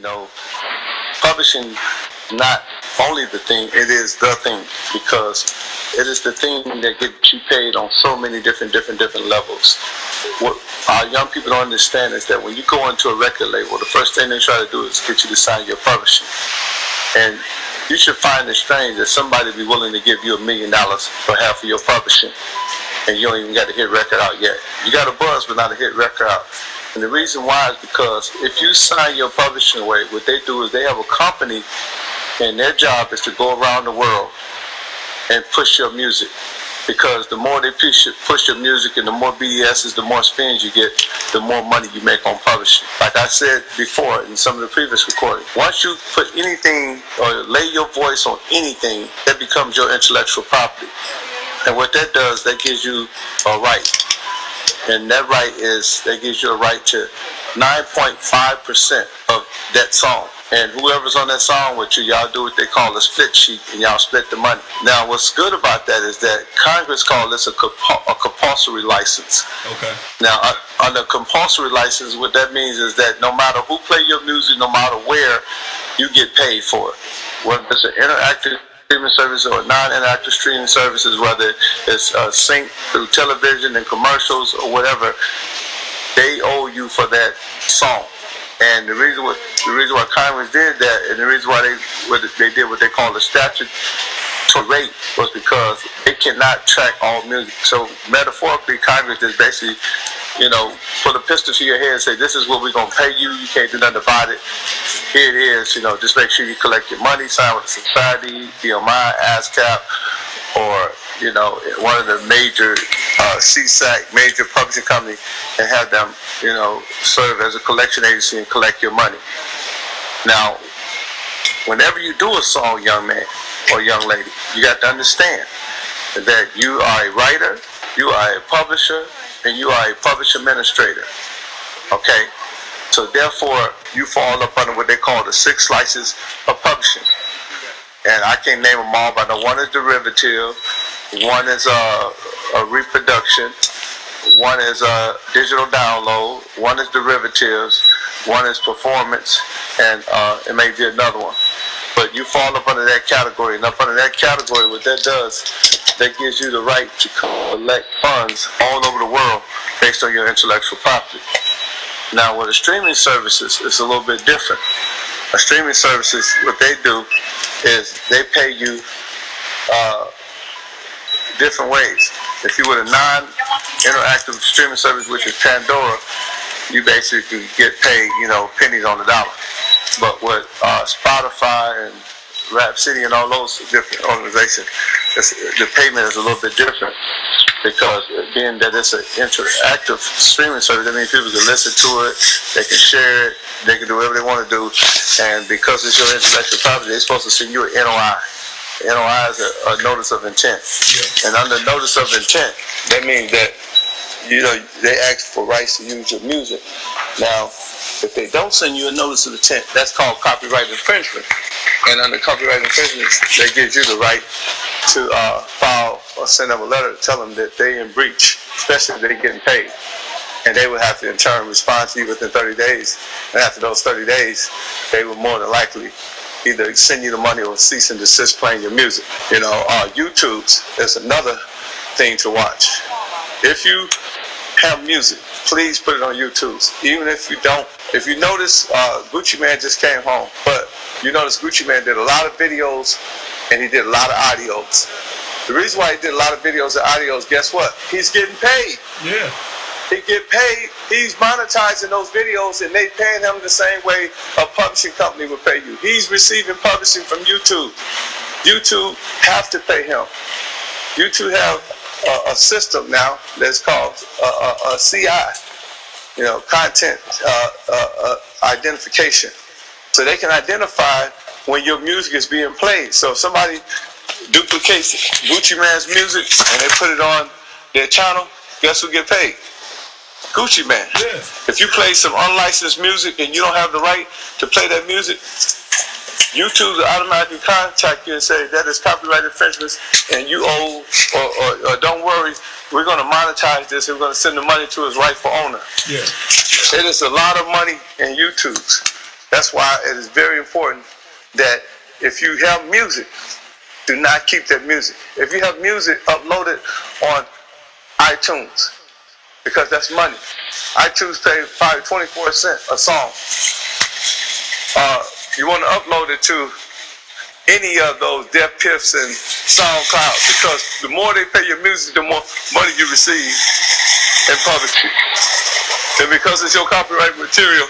You know, publishing not only the thing, it is the thing, because it is the thing that gets you paid on so many different levels. What our young people don't understand is that when you go into a record label, the first thing they try to do is get you to sign your publishing. And you should find it strange that somebody would be willing to give you $1 million for half of your publishing, and you don't even got a hit record out yet. You got a buzz, but not a hit record out. And the reason why is because if you sign your publishing away, what they do is they have a company, and their job is to go around the world and push your music. Because the more they push your music and the more BDSs, the more spins you get, the more money you make on publishing. Like I said before in some of the previous recordings, once you put anything or lay your voice on anything, that becomes your intellectual property. And what that does, that gives you a right. And that right is, that gives you a right to 9.5% of that song. And whoever's on that song with you, y'all do what they call a split sheet, and y'all split the money. Now, what's good about that is that Congress called this a compulsory license. Okay. Now, on the compulsory license, what that means is that no matter who play your music, no matter where, you get paid for it. Whether it's an interactive streaming service or non-interactive streaming services, whether it's synced through television and commercials or whatever, they owe you for that song. And the reason why Congress did that, and the reason why they did what they call the statute rate, was because they cannot track all music. So metaphorically, Congress just basically, put a pistol to your head and say, this is what we're going to pay you. You can't do nothing about it. Here it is. Just make sure you collect your money, sign with the society, BMI, ASCAP, or one of the major CSAC, major publishing company, and have them, serve as a collection agency and collect your money. Now, whenever you do a song, young man or young lady, you got to understand that you are a writer, you are a publisher, and you are a publisher administrator. Okay? So therefore, you fall up under what they call the 6 slices of publishing. And I can't name them all, but I know one is derivative, one is a reproduction, one is a digital download, one is derivatives, one is performance, and it may be another one. But you fall up under that category, and up under that category, what that does, that gives you the right to collect funds all over the world based on your intellectual property. Now, with the streaming services, it's a little bit different. A streaming services, what they do is they pay you different ways. If you were a non-interactive streaming service, which is Pandora, you basically get paid, pennies on the dollar. But with Spotify and Rhapsody and all those different organizations, the payment is a little bit different, because being that it's an interactive streaming service, that means people can listen to it, they can share it, they can do whatever they want to do, and because it's your intellectual property, they're supposed to send you an NOI. NOI is a notice of intent. Yeah. And under notice of intent, that means that they ask for rights to use your music. Now, if they don't send you a notice of intent, that's called copyright infringement. And under copyright infringement, that gives you the right to file or send them a letter to tell them that they're in breach, especially if they're getting paid. And they would have to in turn respond to you within 30 days. And after those 30 days, they would more than likely either send you the money or cease and desist playing your music. YouTube's is another thing to watch. If you have music, please put it on YouTube. Even if you don't. If you notice, Gucci Mane just came home, but you notice Gucci Mane did a lot of videos and he did a lot of audios. The reason why he did a lot of videos and audios, guess what? He's getting paid. Yeah. He get paid. He's monetizing those videos, and they paying him the same way a publishing company would pay you. He's receiving publishing from YouTube. YouTube have to pay him. YouTube have a system now that's called a CI, content identification. So they can identify when your music is being played. So if somebody duplicates Gucci Mane's music and they put it on their channel, guess who get paid? Gucci Mane. Yeah. If you play some unlicensed music and you don't have the right to play that music, YouTube will automatically contact you and say that is copyright infringement and you owe, or don't worry, we're going to monetize this and we're going to send the money to its rightful owner. Yeah. It is a lot of money in YouTube. That's why it is very important that if you have music, do not keep that music. If you have music, upload it on iTunes, because that's money. iTunes pay probably 24 cents a song. You want to upload it to any of those Deaf Piffs and SoundCloud, because the more they pay your music, the more money you receive in publishing. And because it's your copyright material,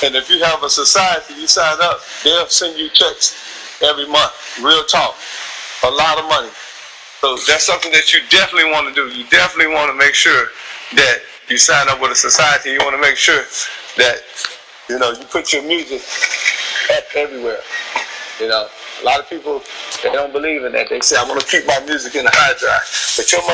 and if you have a society, you sign up, they'll send you checks every month. Real talk. A lot of money. So that's something that you definitely want to do. You definitely want to make sure that you sign up with a society. You want to make sure that, you put your music up everywhere. A lot of people, they don't believe in that. They say, I want to keep my music in the hard drive. But your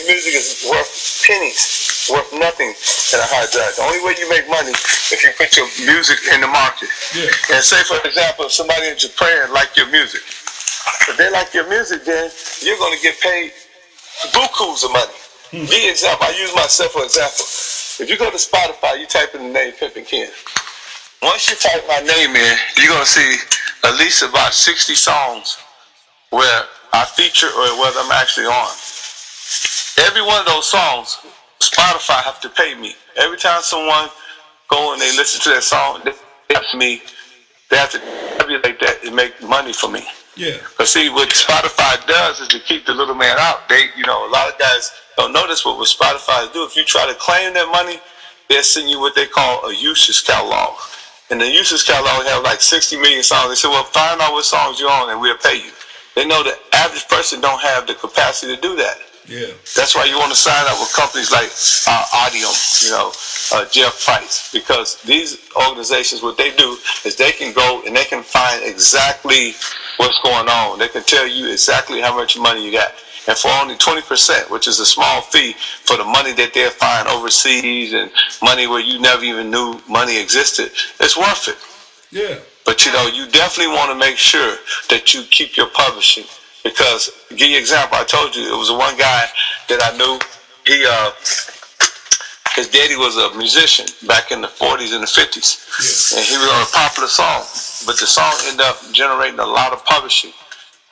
music is worth pennies, worth nothing in a hard drive. The only way you make money if you put your music in the market. Yeah. And say, for example, if somebody in Japan like your music, if they like your music, then you're going to get paid bukus of money. Me, example, I use myself for example. If you go to Spotify, you type in the name Pimpin Ken. Once you type my name in, you're going to see at least about 60 songs where I feature or whether I'm actually on. Every one of those songs, Spotify have to pay me. Every time someone go and they listen to that song, they have to tabulate that and make money for me. Yeah. But see, what Spotify does is to keep the little man out. They, a lot of guys don't notice what Spotify do. If you try to claim that money, they'll send you what they call a usage catalog. And the usage catalog have like 60 million songs. They say, well, find out what songs you're on and we'll pay you. They know the average person don't have the capacity to do that. Yeah. That's why you want to sign up with companies like Audium, Jeff Price, because these organizations, what they do is they can go and they can find exactly what's going on. They can tell you exactly how much money you got. And for only 20%, which is a small fee for the money that they'll find overseas and money where you never even knew money existed, it's worth it. Yeah. But you definitely want to make sure that you keep your publishing. Because, to give you an example, I told you, it was one guy that I knew, his daddy was a musician back in the 40s and the 50s. Yeah. And he was on a popular song. But the song ended up generating a lot of publishing.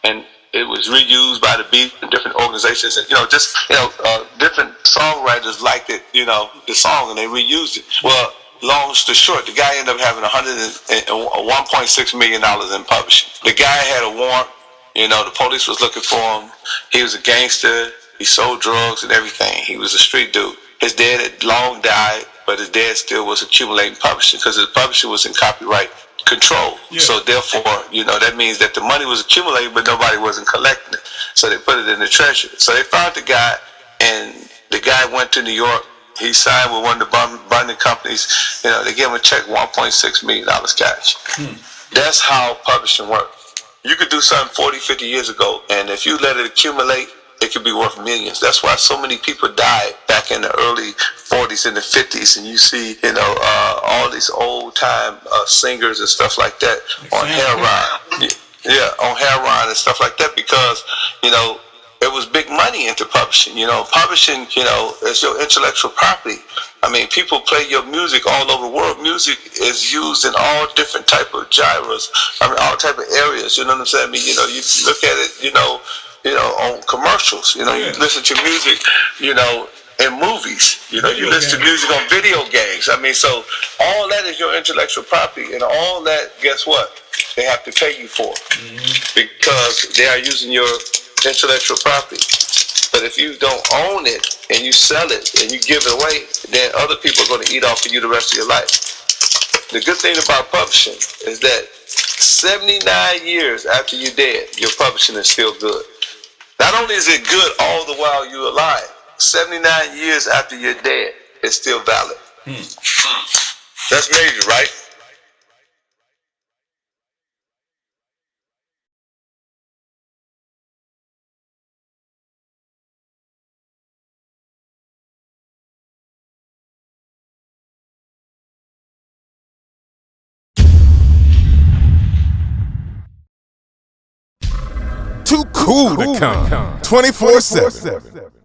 And it was reused by the Beat and different organizations. And, different songwriters liked it, the song, and they reused it. Well, long story short, the guy ended up having $1.6 million in publishing. The guy had a warrant. The police was looking for him. He was a gangster. He sold drugs and everything. He was a street dude. His dad had long died, but his dad still was accumulating publishing because his publishing was in copyright control. Yeah. So therefore, that means that the money was accumulating, but nobody wasn't collecting it. So they put it in the treasury. So they found the guy, and the guy went to New York. He signed with one of the bonding companies. They gave him a check, $1.6 million cash. That's how publishing works. You could do something 40, 50 years ago, and if you let it accumulate, it could be worth millions. That's why so many people died back in the early 40s and the 50s, and you see, all these old-time singers and stuff like that on heroin. Yeah, on heroin and stuff like that because, it was big money into publishing. Publishing, is your intellectual property. I mean, people play your music all over the world. Music is used in all different type of genres. All type of areas. You know what I'm saying? I mean, you look at it, on commercials. You listen to music, in movies. You listen to music on video games. I mean, so all that is your intellectual property, and all that, guess what? They have to pay you for because they are using your intellectual property. But if you don't own it and you sell it and you give it away, then other people are going to eat off of you the rest of your life. The good thing about publishing is that 79 years after you're dead, your publishing is still good. Not only is it good all the while you're alive, 79 years after you're dead, it's still valid. That's major, right? Too cool to come 24/7.